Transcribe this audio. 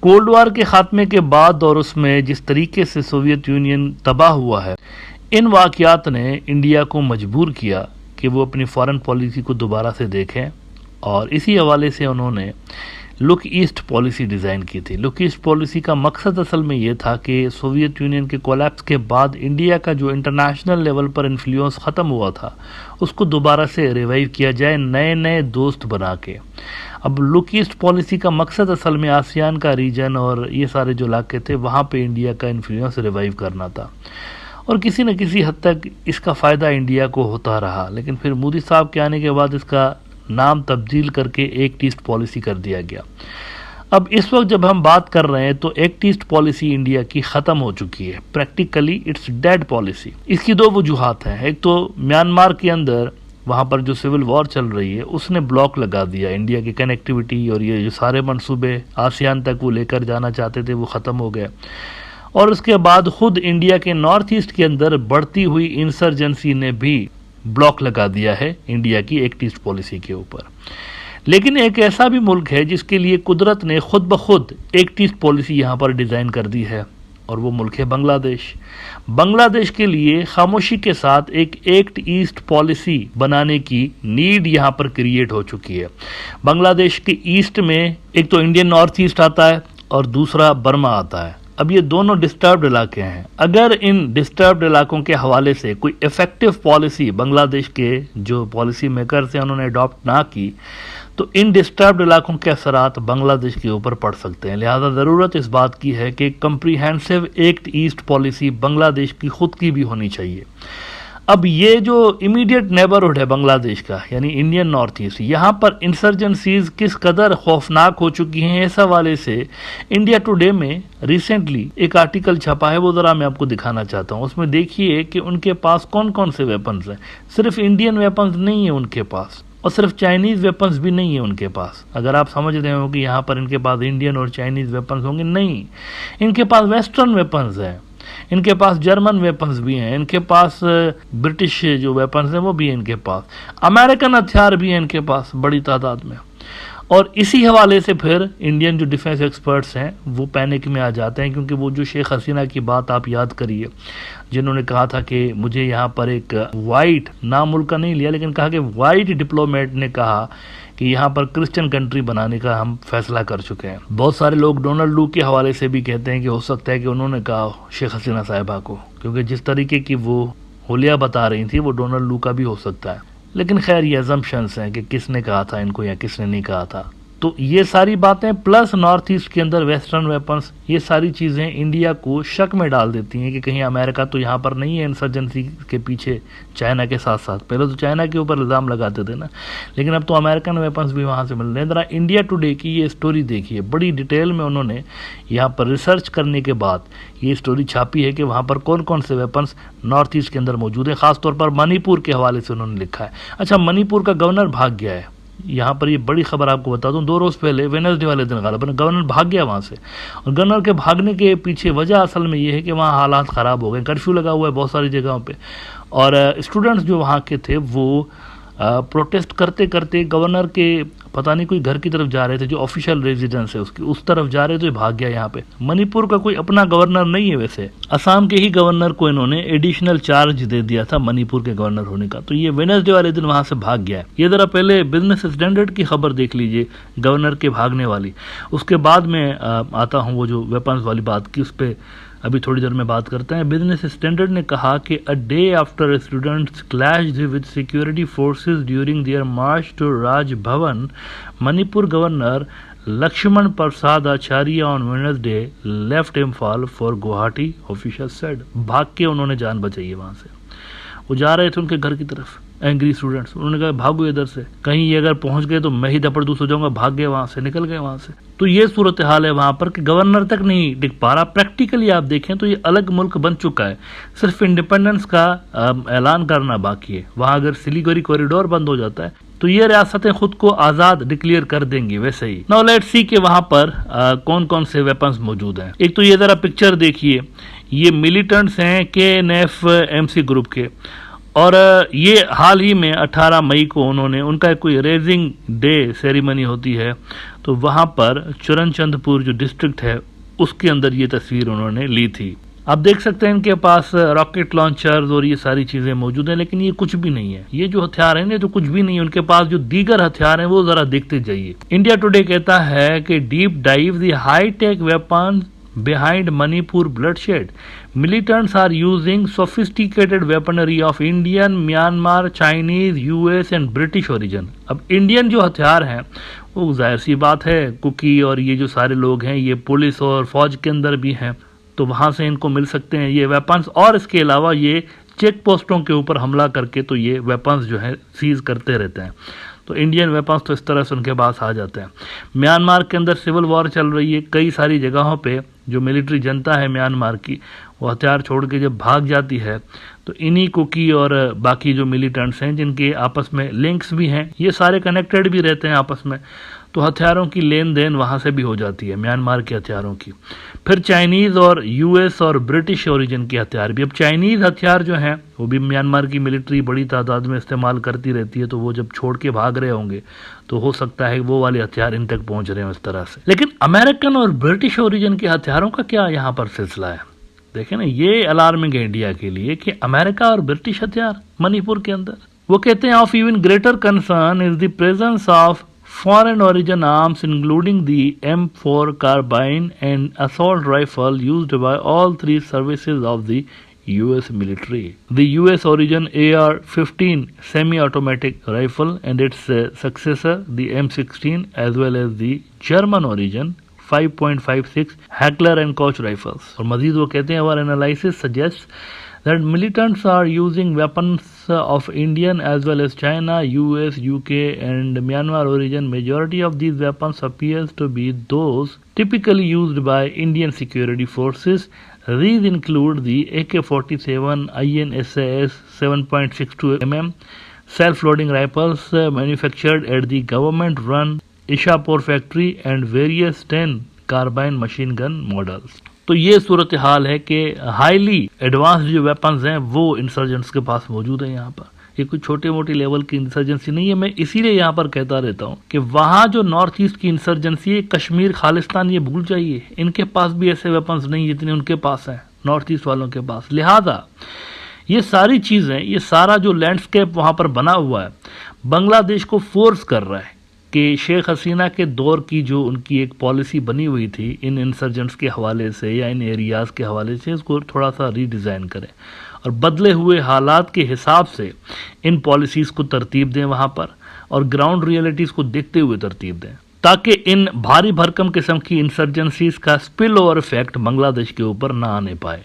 Cold war के खात्मे के बाद और उसमें जिस तरीके से सोवियत यूनियन तबाह हुआ है, इन वाक़यात ने इंडिया को मजबूर किया कि वो अपनी फॉरेन पॉलिसी को दोबारा से देखें और इसी हवाले से उन्होंने लुक ईस्ट पॉलिसी डिज़ाइन की थी। लुक ईस्ट पॉलिसी का मकसद असल में ये था कि सोवियत यूनियन के कोलैप्स के बाद इंडिया का जो इंटरनेशनल लेवल पर इन्फ्लुएंस ख़त्म हुआ था उसको दोबारा से रिवाइव किया जाए, नए नए दोस्त बना के। अब लुक ईस्ट पॉलिसी का मकसद असल में आसियान का रीजन और ये सारे जो इलाके थे वहाँ पे इंडिया का इन्फ्लुएंस रिवाइव करना था और किसी न किसी हद तक इसका फ़ायदा इंडिया को होता रहा। लेकिन फिर मोदी साहब के आने के बाद इसका नाम तब्दील करके एक्ट ईस्ट पॉलिसी कर दिया गया। अब इस वक्त जब हम बात कर रहे हैं तो एक्ट ईस्ट पॉलिसी इंडिया की ख़त्म हो चुकी है, प्रैक्टिकली इट्स डेड पॉलिसी। इसकी दो वजूहात हैं। एक तो म्यांमार के अंदर वहाँ पर जो सिविल वॉर चल रही है उसने ब्लॉक लगा दिया, इंडिया की कनेक्टिविटी और ये जो सारे मंसूबे आसियान तक वो लेकर जाना चाहते थे वो ख़त्म हो गए। और उसके बाद खुद इंडिया के नॉर्थ ईस्ट के अंदर बढ़ती हुई इंसर्जेंसी ने भी ब्लॉक लगा दिया है इंडिया की एक्ट ईस्ट पॉलिसी के ऊपर। लेकिन एक ऐसा भी मुल्क है जिसके लिए कुदरत ने खुद ब खुद एक्ट ईस्ट पॉलिसी यहाँ पर डिज़ाइन कर दी है और वो मुल्क है बांग्लादेश। बांग्लादेश के लिए खामोशी के साथ एक एक्ट ईस्ट पॉलिसी बनाने की नीड यहाँ पर क्रिएट हो चुकी है। बांग्लादेश के ईस्ट में एक तो इंडियन नॉर्थ ईस्ट आता है और दूसरा बर्मा आता है। अब ये दोनों डिस्टर्ब्ड इलाके हैं। अगर इन डिस्टर्ब्ड इलाकों के हवाले से कोई इफ़ेक्टिव पॉलिसी बांग्लादेश के जो पॉलिसी मेकर्स हैं उन्होंने अडॉप्ट ना की तो इन डिस्टर्ब्ड इलाकों के असरात बांग्लादेश के ऊपर पड़ सकते हैं। लिहाजा ज़रूरत इस बात की है कि comprehensive act east policy Bangladesh की खुद की भी होनी चाहिए। अब ये जो इमीडिएट नेबरहुड है बांग्लादेश का यानी इंडियन नॉर्थ ईस्ट, यहाँ पर इंसर्जेंसीज किस कदर खौफनाक हो चुकी हैं इस हवाले से इंडिया टुडे में रिसेंटली एक आर्टिकल छपा है, वो ज़रा मैं आपको दिखाना चाहता हूँ। उसमें देखिए कि उनके पास कौन कौन से वेपन्स हैं। सिर्फ इंडियन वेपन्स नहीं है उनके पास और सिर्फ चाइनीज़ वेपन्स भी नहीं है उनके पास। अगर आप समझ रहे हो कि यहाँ पर इनके पास इंडियन और चाइनीज़ वेपन्स होंगे, नहीं, इनके पास वेस्टर्न वेपन्स हैं, इनके पास जर्मन वेपन्स भी हैं, इनके पास ब्रिटिश जो वेपन्स हैं वो भी हैं, इनके पास अमेरिकन हथियार भी हैं इनके पास बड़ी तादाद में। और इसी हवाले से फिर इंडियन जो डिफेंस एक्सपर्ट्स हैं वो पैनिक में आ जाते हैं, क्योंकि वो जो शेख हसीना की बात आप याद करिए जिन्होंने कहा था कि मुझे यहाँ पर एक वाइट, नाम मुल्क का नहीं लिया लेकिन कहा कि वाइट डिप्लोमेट ने कहा कि यहाँ पर क्रिश्चियन कंट्री बनाने का हम फैसला कर चुके हैं। बहुत सारे लोग डोनाल्ड लू के हवाले से भी कहते हैं कि हो सकता है कि उन्होंने कहा शेख हसीना साहिबा को, क्योंकि जिस तरीके की वो होलिया बता रही थी वो डोनाल्ड लू का भी हो सकता है। लेकिन खैर ये अजम्पशंस हैं कि किसने कहा था इनको या किसने नहीं कहा था। तो ये सारी बातें प्लस नॉर्थ ईस्ट के अंदर वेस्टर्न वेपन्स, ये सारी चीज़ें इंडिया को शक में डाल देती हैं कि कहीं अमेरिका तो यहाँ पर नहीं है इंसर्जेंसी के पीछे चाइना के साथ साथ। पहले तो चाइना के ऊपर इल्ज़ाम लगाते थे ना, लेकिन अब तो अमेरिकन वेपन्स भी वहाँ से मिल रहे हैं। ज़रा इंडिया टुडे की ये स्टोरी देखिए, बड़ी डिटेल में उन्होंने यहाँ पर रिसर्च करने के बाद ये स्टोरी छापी है कि वहाँ पर कौन कौन से वेपन्स नॉर्थ ईस्ट के अंदर मौजूद है। ख़ासतौर पर मणिपुर के हवाले से उन्होंने लिखा है। अच्छा, मणिपुर का गवर्नर भाग गया है। यहाँ पर ये बड़ी खबर आपको बता दूं, 2 रोज़ पहले वेडनेसडे वाले दिन गवर्नर भाग गया वहाँ से। और गवर्नर के भागने के पीछे वजह असल में ये है कि वहाँ हालात ख़राब हो गए, कर्फ्यू लगा हुआ है बहुत सारी जगहों पे और स्टूडेंट्स जो वहाँ के थे वो प्रोटेस्ट करते करते गवर्नर के पता नहीं कोई घर की तरफ जा रहे थे जो ऑफिशियल रेजिडेंस है उसकी, उस तरफ जा रहे थे, भाग गया यहाँ पे। मणिपुर का कोई अपना गवर्नर नहीं है वैसे, असम के ही गवर्नर को इन्होंने एडिशनल चार्ज दे दिया था मणिपुर के गवर्नर होने का। तो ये वेडनेसडे वाले दिन वहां से भाग गया है। ये जरा पहले बिजनेस स्टैंडर्ड की खबर देख लीजिए गवर्नर के भागने वाली, उसके बाद में आता हूँ वो जो वेपन्स वाली बात की, उस पर अभी थोड़ी देर में बात करते हैं। बिजनेस स्टैंडर्ड ने कहा कि a day after students clashed with security forces during their march to Raj Bhavan, Manipur governor Lakshman Prasad Acharya on Wednesday left Imphal for Guwahati, official said. भाग के उन्होंने जान बचाई है वहाँ से। वो जा रहे थे उनके घर की तरफ, एंग्री स्टूडेंट्स, उन्होंने कहा भागो इधर से, कहीं ये अगर पहुंच गए तो मैं ही दपड़दूस हो जाऊंगा। भाग गए वहां से, निकल गए वहां से। तो ये सूरत हाल है वहां पर कि गवर्नर तक नहीं टिक पा रहा। प्रैक्टिकली आप देखें तो ये अलग मुल्क बन चुका है, सिर्फ इंडिपेंडेंस का ऐलान करना बाकी है। वहां अगर सिलीगुड़ी कॉरिडोर बंद हो जाता है तो ये रियासतें खुद को आज़ाद डिक्लेयर कर देंगी वैसे ही। नाउ लेट्स सी कि वहां पर कौन कौन से वेपन्स मौजूद हैं। एक तो ये जरा पिक्चर देखिए, ये मिलिटेंट्स हैं KNF MC ग्रुप के और ये हाल ही में 18 मई को उन्होंने उनका कोई रेजिंग डे सेरेमनी होती है, तो वहाँ पर चरणचंदपुर जो डिस्ट्रिक्ट है उसके अंदर ये तस्वीर उन्होंने ली थी। आप देख सकते हैं इनके पास रॉकेट लॉन्चर्स और ये सारी चीज़ें मौजूद हैं, लेकिन ये कुछ भी नहीं है। ये जो हथियार हैं ये तो कुछ भी नहीं है। उनके पास जो दीगर हथियार हैं वो ज़रा देखते जाइए। इंडिया टुडे कहता है कि deep dive the high tech weapons behind Manipur bloodshed. Militants are using sophisticated weaponry of Indian, Myanmar, Chinese, US and British origin. अब इंडियन जो हथियार हैं वो जाहिर सी बात है, कुकी और ये जो सारे लोग हैं ये पुलिस और फौज के अंदर भी हैं, तो वहाँ से इनको मिल सकते हैं ये वेपन्स। और इसके अलावा ये चेक पोस्टों के ऊपर हमला करके तो ये वेपन्स जो है सीज करते रहते हैं। तो इंडियन वेपन्स तो इस तरह से उनके पास आ जाते हैं। म्यांमार के अंदर सिविल वॉर चल रही है, कई सारी जगहों पे जो मिलिट्री जनता है म्यांमार की वो हथियार छोड़ के जब भाग जाती है तो इन्हीं कुकी और बाकी जो मिलिटेंट्स हैं जिनके आपस में लिंक्स भी हैं, ये सारे कनेक्टेड भी रहते हैं आपस में, तो हथियारों की लेन देन वहाँ से भी हो जाती है म्यांमार के हथियारों की। फिर चाइनीज़ और यूएस और ब्रिटिश ओरिजिन के हथियार भी। अब चाइनीज़ हथियार जो हैं वो भी म्यांमार की मिलिट्री बड़ी तादाद में इस्तेमाल करती रहती है, तो वो जब छोड़ के भाग रहे होंगे तो हो सकता है वो वाले हथियार इन तक पहुँच रहे हो इस तरह से। लेकिन अमेरिकन और ब्रिटिश ओरिजिन के हथियारों का क्या यहाँ पर सिलसिला है? देखें ना, ये अलार्मिंग है इंडिया के लिए कि अमेरिका और ब्रिटिश हथियार मणिपुर के अंदर। वो कहते हैं of even greater concern is the presence of foreign origin arms including the M4 carbine and assault rifle used by all three services of the US military. The US origin AR-15 semi-automatic rifle and its successor the M16 as well as the German origin 5.56 Heckler and Koch rifles. और मजीद वो कहते हैं our analysis suggests that militants are using weapons of Indian as well as China, US, UK and Myanmar origin. Majority of these weapons appears to be those typically used by Indian security forces. These include the AK-47 INSAS 7.62 mm self-loading rifles manufactured at the government-run Ishapur factory and various 10 carbine machine gun models. तो ये सूरत हाल है कि highly advanced जो weapons हैं वो insurgents के पास मौजूद है यहाँ पर। ये कोई छोटे मोटे लेवल की इंसर्जेंसी नहीं है। मैं इसीलिए यहाँ पर कहता रहता हूँ कि वहाँ जो नॉर्थ ईस्ट की इंसर्जेंसी है, कश्मीर खालिस्तान, ये भूल जाइए, इनके पास भी ऐसे वेपन्स नहीं जितने उनके पास हैं नॉर्थ ईस्ट वालों के पास। लिहाजा ये सारी चीज़ें, ये सारा जो लैंडस्केप वहाँ पर बना हुआ है बांग्लादेश को फोर्स कर रहा है कि शेख हसीना के दौर की जो उनकी एक पॉलिसी बनी हुई थी इन इंसर्जेंट्स के हवाले से या इन एरियाज़ के हवाले से, इसको थोड़ा सा रीडिज़ाइन करें और बदले हुए हालात के हिसाब से इन पॉलिसीज़ को तरतीब दें वहाँ पर, और ग्राउंड रियलिटीज़ को देखते हुए तरतीब दें, ताकि इन भारी भरकम किस्म की इंसर्जेंसीज का स्पिल ओवर इफेक्ट बांग्लादेश के ऊपर ना आने पाए।